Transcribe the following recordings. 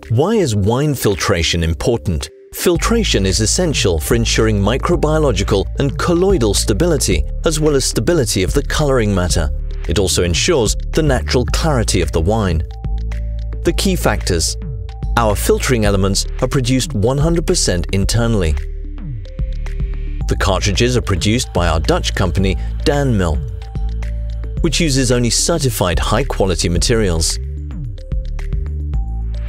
Why is wine filtration important? Filtration is essential for ensuring microbiological and colloidal stability, as well as stability of the coloring matter. It also ensures the natural clarity of the wine. The key factors. Our filtering elements are produced 100% internally. The cartridges are produced by our Dutch company DANMIL, which uses only certified high-quality materials.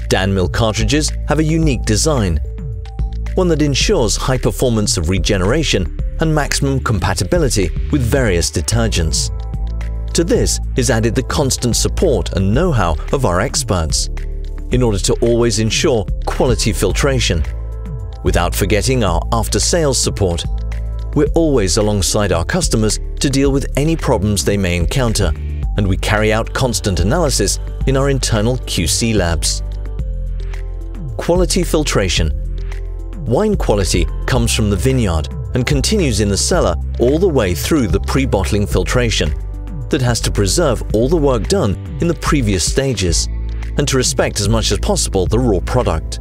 DANMIL cartridges have a unique design, one that ensures high performance of regeneration and maximum compatibility with various detergents. To this is added the constant support and know-how of our experts, in order to always ensure quality filtration. Without forgetting our after-sales support, we're always alongside our customers to deal with any problems they may encounter, and we carry out constant analysis in our internal QC labs. Quality filtration. Wine quality comes from the vineyard and continues in the cellar all the way through the pre-bottling filtration that has to preserve all the work done in the previous stages and to respect as much as possible the raw product.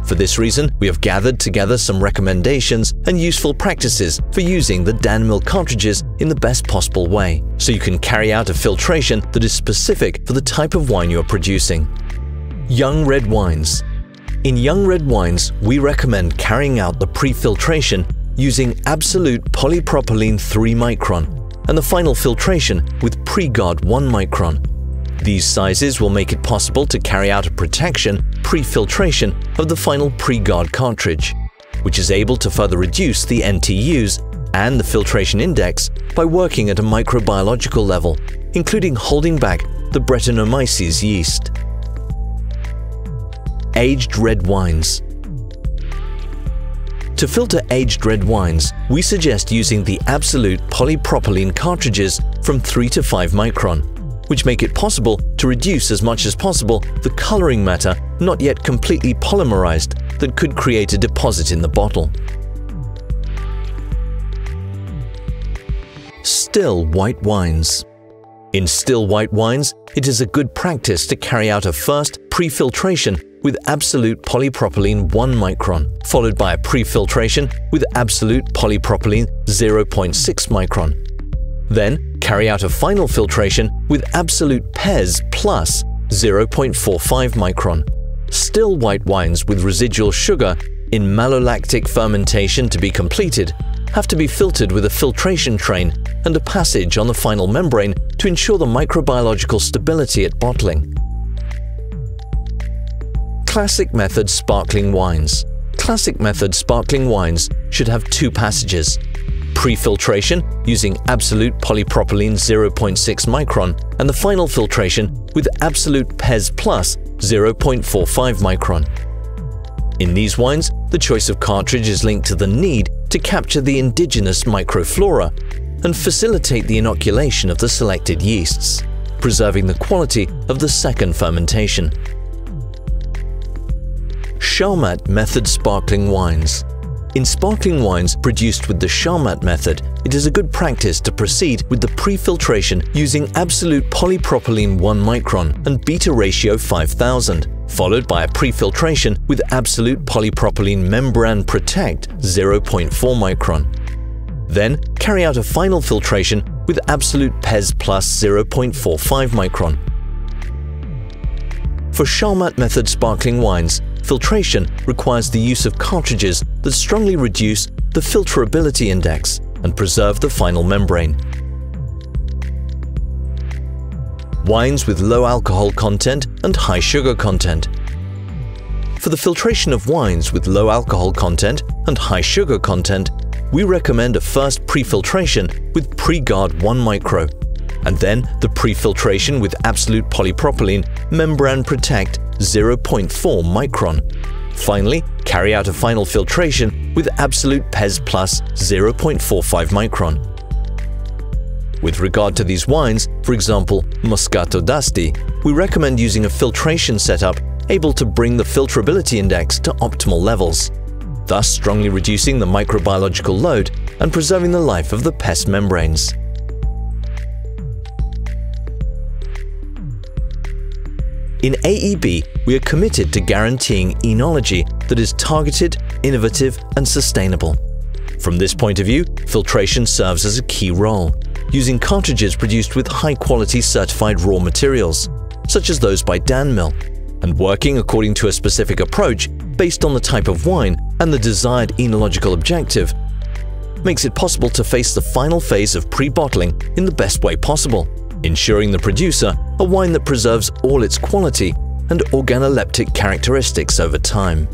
For this reason, we have gathered together some recommendations and useful practices for using the DANMIL cartridges in the best possible way, so you can carry out a filtration that is specific for the type of wine you are producing. Young red wines. In young red wines, we recommend carrying out the pre-filtration using absolute polypropylene 3 micron and the final filtration with pre-guard 1 micron. These sizes will make it possible to carry out a protection pre-filtration of the final pre-guard cartridge, which is able to further reduce the NTUs and the filtration index by working at a microbiological level, including holding back the Brettanomyces yeast. Aged red wines. To filter aged red wines, we suggest using the absolute polypropylene cartridges from 3 to 5 micron, which make it possible to reduce as much as possible the coloring matter not yet completely polymerized that could create a deposit in the bottle. Still white wines. In still white wines, it is a good practice to carry out a first pre-filtration with absolute polypropylene 1 micron, followed by a pre-filtration with absolute polypropylene 0.6 micron. Then, carry out a final filtration with absolute PES plus 0.45 micron. Still white wines with residual sugar in malolactic fermentation to be completed have to be filtered with a filtration train and a passage on the final membrane to ensure the microbiological stability at bottling. Classic method sparkling wines. Classic method sparkling wines should have 2 passages. Pre-filtration using absolute polypropylene 0.6 micron and the final filtration with absolute PES plus 0.45 micron. In these wines, the choice of cartridge is linked to the need to capture the indigenous microflora and facilitate the inoculation of the selected yeasts, preserving the quality of the second fermentation. Charmat method sparkling wines. In sparkling wines produced with the Charmat method, it is a good practice to proceed with the pre-filtration using absolute polypropylene 1 micron and beta ratio 5000, followed by a pre-filtration with absolute polypropylene membrane protect 0.4 micron. Then carry out a final filtration with absolute PES plus 0.45 micron. For Charmat method sparkling wines, filtration requires the use of cartridges that strongly reduce the filterability index and preserve the final membrane. Wines with low alcohol content and high sugar content. For the filtration of wines with low alcohol content and high sugar content, we recommend a first pre-filtration with pre-guard 1 micro, and then the pre-filtration with absolute polypropylene membrane protect 0.4 micron. Finally, carry out a final filtration with absolute PES plus 0.45 micron. With regard to these wines, for example, Moscato d'Asti, we recommend using a filtration setup able to bring the filterability index to optimal levels, thus strongly reducing the microbiological load and preserving the life of the pest membranes. In AEB, we are committed to guaranteeing enology that is targeted, innovative, and sustainable. From this point of view, filtration serves as a key role, using cartridges produced with high-quality certified raw materials, such as those by DANMIL, and working according to a specific approach based on the type of wine and the desired enological objective, makes it possible to face the final phase of pre-bottling in the best way possible, ensuring the producer a wine that preserves all its quality and organoleptic characteristics over time.